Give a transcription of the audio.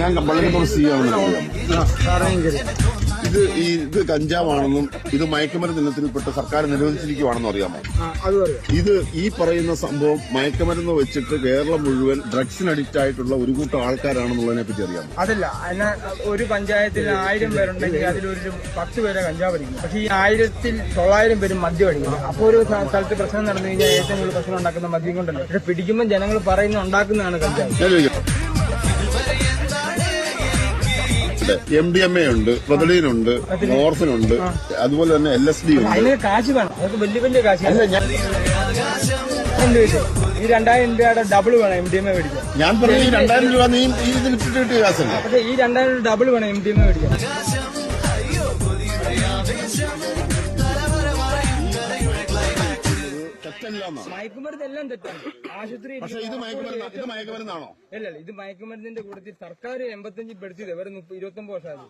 ഞാൻ കമ്പളത്തോട് ഇത് കഞ്ചാവാണെന്നും ഇത് മയക്കുമരുന്ന് ഇനത്തിൽപ്പെട്ട് സർക്കാർ നിരോധിച്ചിരിക്കുവാണെന്നും അറിയാമോ? ഇത് ഈ പറയുന്ന സംഭവം മയക്കുമരുന്ന് വെച്ചിട്ട് കേരളം മുഴുവൻ ഡ്രഗ്സിന് അഡിക്റ്റ് ആയിട്ടുള്ള ഒരു കൂട്ടം ആൾക്കാരാണെന്നുള്ളതിനെ പറ്റി അറിയാമോ? അതല്ല, ഒരു പഞ്ചായത്തിൽ 1000 പേരുണ്ടെങ്കിൽ അതിലൊരു 10 പേരെ കഞ്ചാവ് അടിക്കും. പക്ഷെ ഈ 1900 പേരും മദ്യം അടിക്കും. അപ്പോൾ ഒരു സ്ഥലത്ത് പ്രശ്നം നടന്നു കഴിഞ്ഞാൽ ഏറ്റവും കൂടുതൽ പ്രശ്നം ഉണ്ടാക്കുന്ന മദ്യം കൊണ്ടല്ലോ. പക്ഷെ പിടിക്കുമ്പോൾ ജനങ്ങൾ പറയുന്ന ഉണ്ടാക്കുന്നതാണ് കഞ്ചാവ്. MDMA ഉണ്ട്, പ്രൊതലീനുണ്ട്, മോർഫിനുണ്ട്, അതുപോലെ തന്നെ LSD ഉണ്ട്. അതിന് കാശ് വേണം, അതൊക്കെ വലിയ കാശ്. ഈ 2000 രൂപയുടെ ഡബിൾ വേണം MDMA മേടിക്കാൻ. ഞാൻ പറഞ്ഞു 2000 രൂപ നീ ഇതിൽ കിട്ടിയ കാശല്ല. പക്ഷെ ഈ 2000 ഡബിൾ വേണം MDMA മേടിക്കാൻ. മയക്കുമരുന്ന് എല്ലാം തെറ്റാണ്. ആശുപത്രി ഇത് മയക്കുമരുന്നാണോ? അല്ലല്ല, ഇത് മയക്കുമരുന്നിന്റെ കൂട്ടത്തിൽ സർക്കാർ 85 പെടുത്തിയത്. വേറെ 29 വർഷമായി.